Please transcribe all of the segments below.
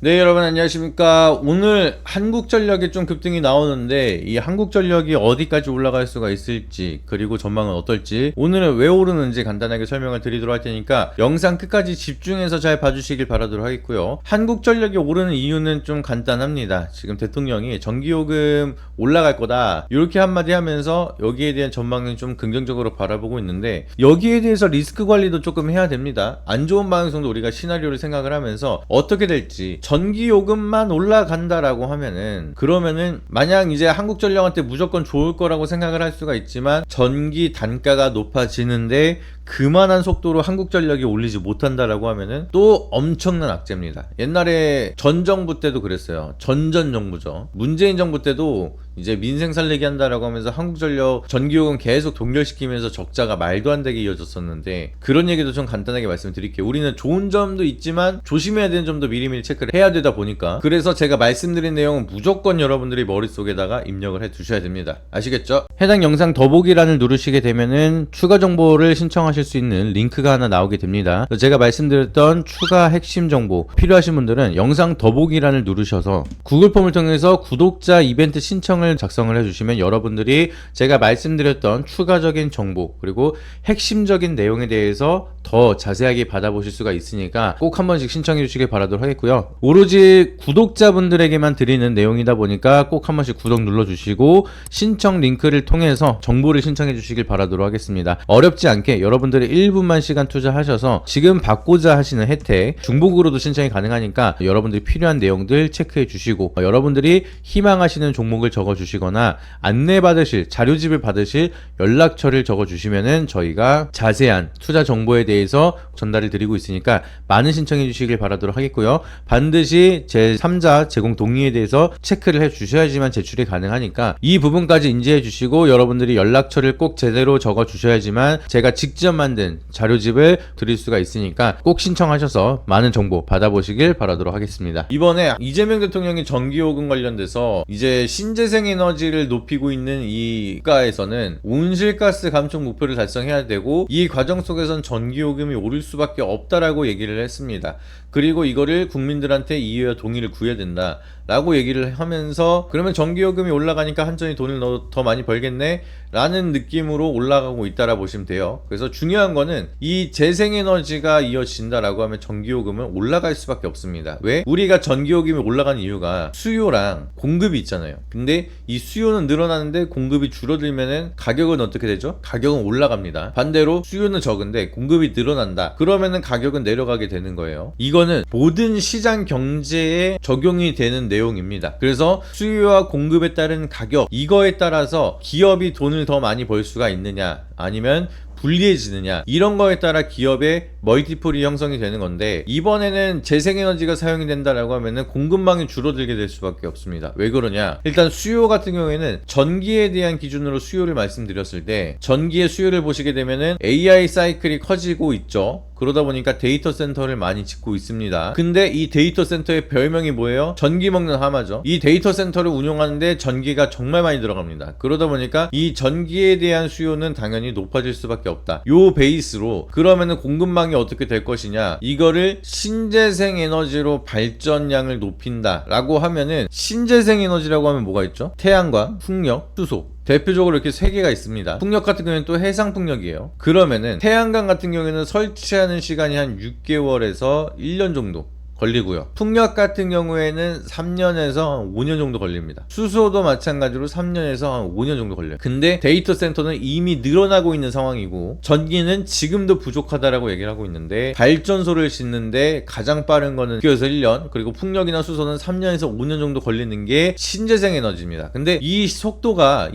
네, 여러분 안녕하십니까. 오늘 한국전력이 좀 급등이 나오는데 이 한국전력이 어디까지 올라갈 수가 있을지, 그리고 전망은 어떨지, 오늘은 왜 오르는지 간단하게 설명을 드리도록 할 테니까 영상 끝까지 집중해서 잘 봐주시길 바라도록 하겠고요. 한국전력이 오르는 이유는 좀 간단합니다. 지금 대통령이 전기요금 올라갈 거다 이렇게 한마디 하면서 여기에 대한 전망은 좀 긍정적으로 바라보고 있는데, 여기에 대해서 리스크 관리도 조금 해야 됩니다. 안 좋은 방향성도 우리가 시나리오를 생각을 하면서 어떻게 될지, 전기요금만 올라간다라고 하면은, 그러면은 만약 이제 한국전력한테 무조건 좋을 거라고 생각을 할 수가 있지만 전기 단가가 높아지는데 그만한 속도로 한국전력이 올리지 못한다라고 하면은 또 엄청난 악재입니다. 옛날에 전 정부 때도 그랬어요. 전전 정부죠. 문재인 정부 때도 이제 민생 살리기 한다라고 하면서 한국전력 전기요금 계속 동결시키면서 적자가 말도 안 되게 이어졌었는데, 그런 얘기도 좀 간단하게 말씀드릴게요. 우리는 좋은 점도 있지만 조심해야 되는 점도 미리미리 체크를 해야 되다 보니까, 그래서 제가 말씀드린 내용은 무조건 여러분들이 머릿속에다가 입력을 해 두셔야 됩니다. 아시겠죠? 해당 영상 더보기란을 누르시게 되면은 추가 정보를 신청하실 수 있는 링크가 하나 나오게 됩니다. 제가 말씀드렸던 추가 핵심 정보 필요하신 분들은 영상 더보기란을 누르셔서 구글 폼을 통해서 구독자 이벤트 신청을 작성을 해주시면 여러분들이 제가 말씀드렸던 추가적인 정보 그리고 핵심적인 내용에 대해서 더 자세하게 받아보실 수가 있으니까 꼭 한 번씩 신청해 주시길 바라도록 하겠고요. 오로지 구독자분들에게만 드리는 내용이다 보니까 꼭 한 번씩 구독 눌러주시고 신청 링크를 통해서 정보를 신청해 주시길 바라도록 하겠습니다. 어렵지 않게 여러분들이 1분만 시간 투자하셔서 지금 받고자 하시는 혜택 중복으로도 신청이 가능하니까 여러분들이 필요한 내용들 체크해 주시고, 여러분들이 희망하시는 종목을 적어 주시거나 안내받으실 자료집을 받으실 연락처를 적어 주시면은 저희가 자세한 투자 정보에 대해서 전달을 드리고 있으니까 많은 신청해 주시길 바라도록 하겠고요. 반드시 제3자 제공 동의에 대해서 체크를 해 주셔야지만 제출이 가능하니까 이 부분까지 인지해 주시고, 여러분들이 연락처를 꼭 제대로 적어 주셔야지만 제가 직접 만든 자료집을 드릴 수가 있으니까 꼭 신청하셔서 많은 정보 받아보시길 바라도록 하겠습니다. 이번에 이재명 대통령이 전기요금 관련돼서 이제 신재생 에너지를 높이고 있는 이 국가에서는 온실가스 감축 목표를 달성해야 되고, 이 과정 속에선 전기요금이 오를 수밖에 없다라고 얘기를 했습니다. 그리고 이거를 국민들한테 이해와 동의를 구해야 된다 라고 얘기를 하면서, 그러면 전기요금이 올라가니까 한전이 돈을 더 많이 벌겠네 라는 느낌으로 올라가고 있다라 보시면 돼요. 그래서 중요한 거는 이 재생에너지가 이어진다라고 하면 전기요금은 올라갈 수밖에 없습니다. 왜? 우리가 전기요금이 올라가는 이유가 수요랑 공급이 있잖아요. 근데 이 수요는 늘어나는데 공급이 줄어들면은 가격은 어떻게 되죠? 가격은 올라갑니다. 반대로 수요는 적은데 공급이 늘어난다. 그러면은 가격은 내려가게 되는 거예요. 이거는 모든 시장 경제에 적용이 되는 내용입니다. 그래서 수요와 공급에 따른 가격, 이거에 따라서 기업이 돈을 더 많이 벌 수가 있느냐 아니면 불리해지느냐, 이런 거에 따라 기업의 멀티플이 형성이 되는 건데, 이번에는 재생에너지가 사용이 된다라고 하면은 공급망이 줄어들게 될 수밖에 없습니다. 왜 그러냐? 일단 수요 같은 경우에는 전기에 대한 기준으로 수요를 말씀드렸을 때, 전기의 수요를 보시게 되면은 AI 사이클이 커지고 있죠. 그러다 보니까 데이터 센터를 많이 짓고 있습니다. 근데 이 데이터 센터의 별명이 뭐예요? 전기 먹는 하마죠. 이 데이터 센터를 운영하는데 전기가 정말 많이 들어갑니다. 그러다 보니까 이 전기에 대한 수요는 당연히 높아질 수밖에 없다. 요 베이스로 그러면은 공급망이 어떻게 될 것이냐, 이거를 신재생 에너지로 발전량을 높인다 라고 하면은, 신재생 에너지라고 하면 뭐가 있죠? 태양광, 풍력, 수소, 대표적으로 이렇게 세 개가 있습니다. 풍력 같은 경우에는 또 해상풍력이에요. 그러면은 태양광 같은 경우에는 설치하는 시간이 한 6개월에서 1년 정도 걸리고요. 풍력 같은 경우에는 3년에서 5년 정도 걸립니다. 수소도 마찬가지로 3년에서 한 5년 정도 걸려요. 근데 데이터 센터는 이미 늘어나고 있는 상황이고, 전기는 지금도 부족하다라고 얘기를 하고 있는데, 발전소를 짓는데 가장 빠른 거는 6개월에서 1년, 그리고 풍력이나 수소는 3년에서 5년 정도 걸리는 게 신재생 에너지입니다. 근데 이 속도가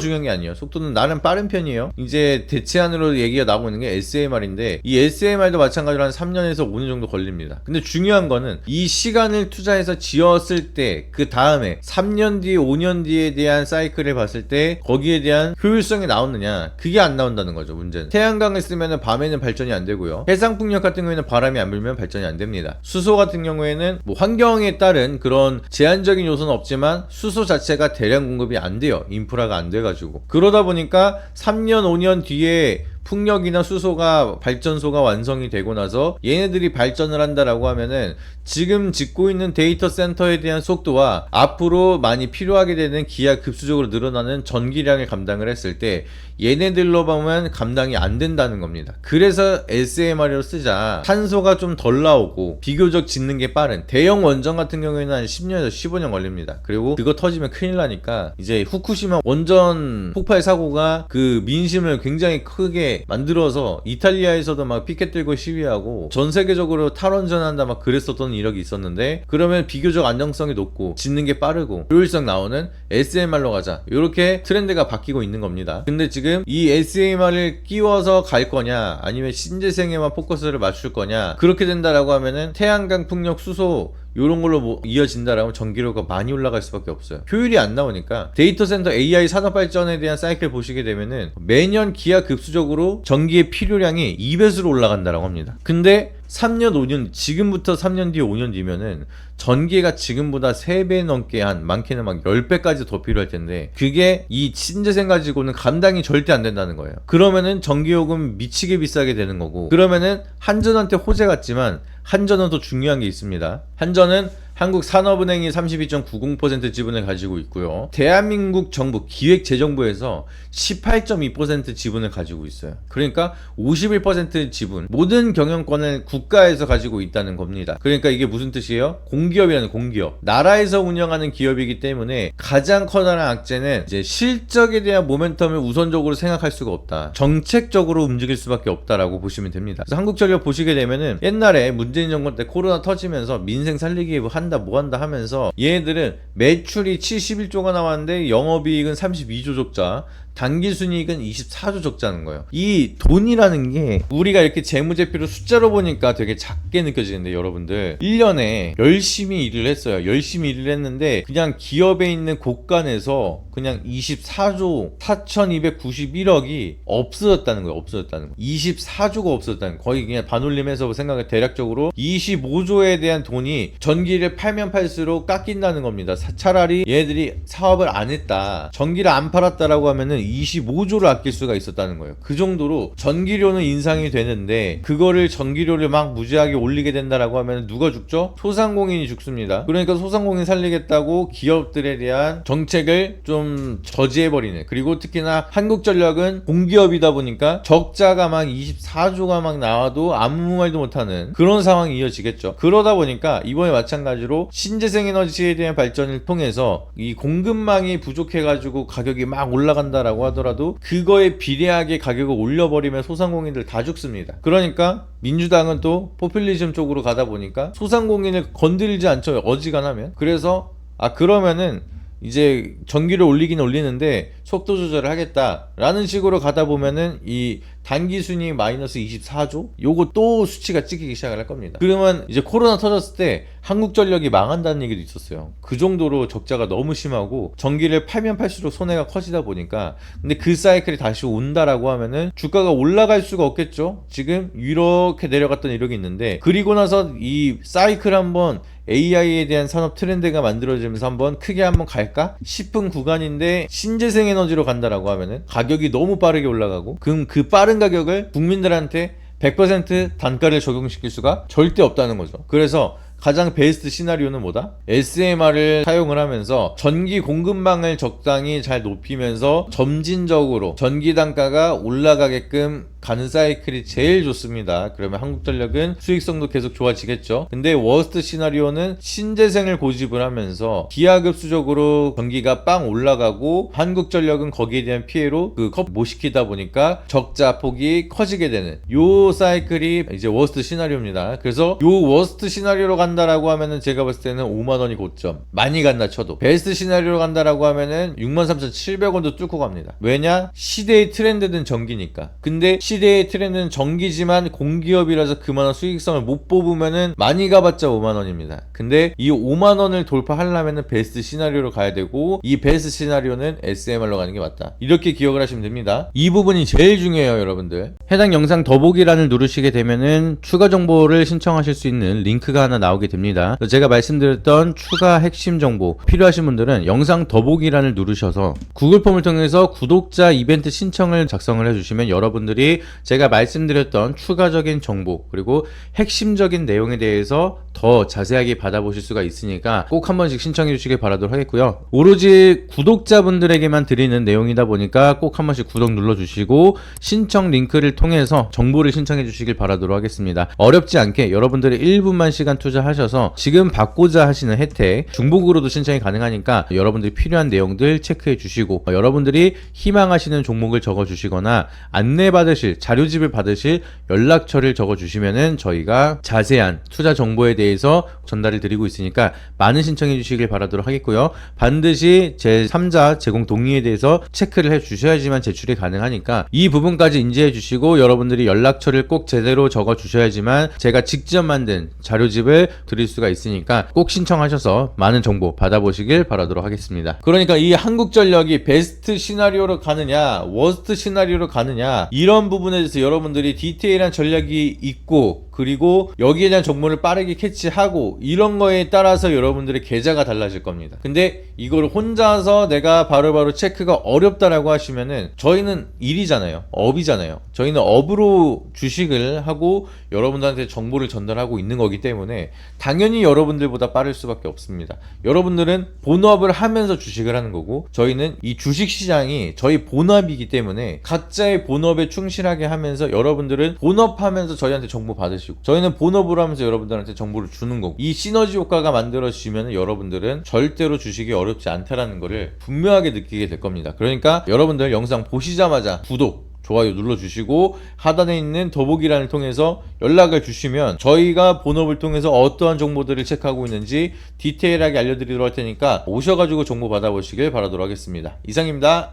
중요한 게 아니에요. 속도는 나름 빠른 편이에요. 이제 대체안으로 얘기가 나오고 있는 게 SMR인데, 이 SMR도 마찬가지로 한 3년에서 5년 정도 걸립니다. 근데 중요한 거는 이 시간을 투자해서 지었을 때 그 다음에 3년 뒤 5년 뒤에 대한 사이클을 봤을 때 거기에 대한 효율성이 나오느냐, 그게 안 나온다는 거죠. 문제는 태양광을 쓰면 밤에는 발전이 안 되고요, 해상풍력 같은 경우에는 바람이 안 불면 발전이 안 됩니다. 수소 같은 경우에는 뭐 환경에 따른 그런 제한적인 요소는 없지만 수소 자체가 대량 공급이 안 돼요. 인프라가 안 돼가지고. 그러다 보니까 3년 5년 뒤에 풍력이나 수소가 발전소가 완성이 되고 나서 얘네들이 발전을 한다라고 하면은 지금 짓고 있는 데이터 센터에 대한 속도와 앞으로 많이 필요하게 되는 기하급수적으로 늘어나는 전기량을 감당을 했을 때 얘네들로 보면 감당이 안 된다는 겁니다. 그래서 SMR로 쓰자. 탄소가 좀 덜 나오고 비교적 짓는 게 빠른 대형 원전 같은 경우에는 한 10년에서 15년 걸립니다. 그리고 그거 터지면 큰일 나니까 이제 후쿠시마 원전 폭발 사고가 그 민심을 굉장히 크게 만들어서 이탈리아에서도 막 피켓 들고 시위하고 전 세계적으로 탈원전한다 막 그랬었던 이력이 있었는데, 그러면 비교적 안정성이 높고 짓는 게 빠르고 효율성 나오는 SMR로 가자, 이렇게 트렌드가 바뀌고 있는 겁니다. 근데 지금 이 SMR을 끼워서 갈 거냐 아니면 신재생에만 포커스를 맞출 거냐, 그렇게 된다라고 하면은 태양광, 풍력, 수소 요런 걸로 이어진다라면 전기료가 많이 올라갈 수밖에 없어요. 효율이 안 나오니까. 데이터 센터 AI 산업 발전에 대한 사이클 보시게 되면은 매년 기하급수적으로 전기의 필요량이 2배수로 올라간다라고 합니다. 근데 3년, 5년, 지금부터 3년 뒤, 5년 뒤면은 전기가 지금보다 3배 넘게 많게는 막 10배까지 더 필요할 텐데, 그게 이 신재생 가지고는 감당이 절대 안 된다는 거예요. 그러면은 전기요금 미치게 비싸게 되는 거고, 그러면은 한전한테 호재 같지만 한전은 더 중요한 게 있습니다. 한전은 한국산업은행이 32.90% 지분을 가지고 있고요. 대한민국 정부 기획재정부에서 18.2% 지분을 가지고 있어요. 그러니까 51% 지분, 모든 경영권을 국가에서 가지고 있다는 겁니다. 그러니까 이게 무슨 뜻이에요? 공기업이라는, 공기업. 나라에서 운영하는 기업이기 때문에 가장 커다란 악재는 이제 실적에 대한 모멘텀을 우선적으로 생각할 수가 없다. 정책적으로 움직일 수밖에 없다라고 보시면 됩니다. 그래서 한국전력 보시게 되면은 옛날에 문재인 정권 때 코로나 터지면서 민생 살리기 한다 뭐 한다 하면서 얘네들은 매출이 71조가 나왔는데 영업이익은 32조 적자, 당기순이익은 24조 적자는 거예요. 이 돈이라는 게 우리가 이렇게 재무제표로 숫자로 보니까 되게 작게 느껴지는데, 여러분들 1년에 열심히 일을 했어요. 열심히 일을 했는데 그냥 기업에 있는 곳간에서 그냥 24조 4291억이 없어졌다는 거예요. 없어졌다는 거. 24조가 없어졌다는 거. 거의 그냥 반올림해서 생각을 대략적으로 25조에 대한 돈이 전기를 팔면 팔수록 깎인다는 겁니다. 차라리 얘들이 사업을 안 했다, 전기를 안 팔았다라고 하면은 25조를 아낄 수가 있었다는 거예요. 그 정도로 전기료는 인상이 되는데 그거를 전기료를 막 무지하게 올리게 된다라고 하면 누가 죽죠? 소상공인이 죽습니다. 그러니까 소상공인 살리겠다고 기업들에 대한 정책을 좀 저지해버리는, 그리고 특히나 한국전력은 공기업이다 보니까 적자가 막 24조가 막 나와도 아무 말도 못하는 그런 상황이 이어지겠죠. 그러다 보니까 이번에 마찬가지로 신재생에너지에 대한 발전을 통해서 이 공급망이 부족해가지고 가격이 막 올라간다라고 하더라도 그거에 비례하게 가격을 올려버리면 소상공인들 다 죽습니다. 그러니까 민주당은 또 포퓰리즘 쪽으로 가다 보니까 소상공인을 건드리지 않죠, 어지간하면. 그래서 그러면은 이제 전기를 올리긴 올리는데 속도 조절을 하겠다라는 식으로 가다 보면은 이 단기순이익 마이너스 24조? 요거 또 수치가 찍히기 시작을 할 겁니다. 그러면 이제 코로나 터졌을 때 한국전력이 망한다는 얘기도 있었어요. 그 정도로 적자가 너무 심하고 전기를 팔면 팔수록 손해가 커지다 보니까. 근데 그 사이클이 다시 온다라고 하면은 주가가 올라갈 수가 없겠죠. 지금 이렇게 내려갔던 이력이 있는데, 그리고 나서 이 사이클 한번 AI에 대한 산업 트렌드가 만들어지면서 한번 크게 한번 갈까 싶은 구간인데, 신재생 에너지로 간다라고 하면은 가격이 너무 빠르게 올라가고, 그럼 그 빠른 가격을 국민들한테 100% 단가를 적용시킬 수가 절대 없다는 거죠. 그래서 가장 베스트 시나리오는 뭐다? SMR을 사용을 하면서 전기 공급망을 적당히 잘 높이면서 점진적으로 전기 단가가 올라가게끔 가는 사이클이 제일 좋습니다. 그러면 한국전력은 수익성도 계속 좋아지겠죠. 근데 워스트 시나리오는 신재생을 고집을 하면서 기하급수적으로 전기가 빵 올라가고 한국전력은 거기에 대한 피해로 그 컵 못 시키다 보니까 적자 폭이 커지게 되는 요 사이클이 이제 워스트 시나리오입니다. 그래서 요 워스트 시나리오로 간다라고 하면은 제가 봤을 때는 5만원이 고점, 많이 간다 쳐도. 베스트 시나리오로 간다라고 하면은 63,700원도 뚫고 갑니다. 왜냐? 시대의 트렌드는 전기니까. 근데 시대의 트렌드는 전기지만 공기업이라서 그만한 수익성을 못 뽑으면은 많이 가봤자 5만원입니다. 근데 이 5만원을 돌파하려면은 베스트 시나리오로 가야 되고, 이 베스트 시나리오는 SMR로 가는 게 맞다. 이렇게 기억을 하시면 됩니다. 이 부분이 제일 중요해요, 여러분들. 해당 영상 더보기란을 누르시게 되면은 추가 정보를 신청하실 수 있는 링크가 하나 나오게 나오게 됩니다. 제가 말씀드렸던 추가 핵심 정보 필요하신 분들은 영상 더보기란을 누르셔서 구글 폼을 통해서 구독자 이벤트 신청을 작성을 해주시면 여러분들이 제가 말씀드렸던 추가적인 정보 그리고 핵심적인 내용에 대해서 더 자세하게 받아보실 수가 있으니까 꼭 한 번씩 신청해 주시길 바라도록 하겠고요. 오로지 구독자분들에게만 드리는 내용이다 보니까 꼭 한 번씩 구독 눌러주시고 신청 링크를 통해서 정보를 신청해 주시길 바라도록 하겠습니다. 어렵지 않게 여러분들이 1분만 시간 투자하셔서 지금 받고자 하시는 혜택 중복으로도 신청이 가능하니까 여러분들이 필요한 내용들 체크해 주시고 여러분들이 희망하시는 종목을 적어 주시거나 안내받으실 자료집을 받으실 연락처를 적어 주시면은 저희가 자세한 투자 정보에 대해서 전달을 드리고 있으니까 많은 신청해 주시길 바라도록 하겠고요. 반드시 제 3자 제공 동의에 대해서 체크를 해 주셔야지만 제출이 가능하니까 이 부분까지 인지해 주시고 여러분들이 연락처를 꼭 제대로 적어 주셔야지만 제가 직접 만든 자료집을 드릴 수가 있으니까 꼭 신청하셔서 많은 정보 받아보시길 바라도록 하겠습니다. 그러니까 이 한국전력이 베스트 시나리오로 가느냐 워스트 시나리오로 가느냐 이런 부분에 대해서 여러분들이 디테일한 전략이 있고 그리고 여기에 대한 정보를 빠르게 캐치하고 이런 거에 따라서 여러분들의 계좌가 달라질 겁니다. 근데 이걸 혼자서 내가 바로바로 체크가 어렵다라고 하시면은 저희는 일이잖아요. 업이잖아요. 저희는 업으로 주식을 하고 여러분들한테 정보를 전달하고 있는 거기 때문에 당연히 여러분들보다 빠를 수밖에 없습니다. 여러분들은 본업을 하면서 주식을 하는 거고 저희는 이 주식 시장이 저희 본업이기 때문에 각자의 본업에 충실하게 하면서 여러분들은 본업하면서 저희한테 정보 받으시고 저희는 본업을 하면서 여러분들한테 정보를 주는 거고 이 시너지 효과가 만들어지면 여러분들은 절대로 주식이 어렵지 않다라는 거를 분명하게 느끼게 될 겁니다. 그러니까 여러분들 영상 보시자마자 구독 좋아요 눌러주시고 하단에 있는 더보기란을 통해서 연락을 주시면 저희가 본업을 통해서 어떠한 정보들을 체크하고 있는지 디테일하게 알려드리도록 할 테니까 오셔가지고 정보 받아보시길 바라도록 하겠습니다. 이상입니다.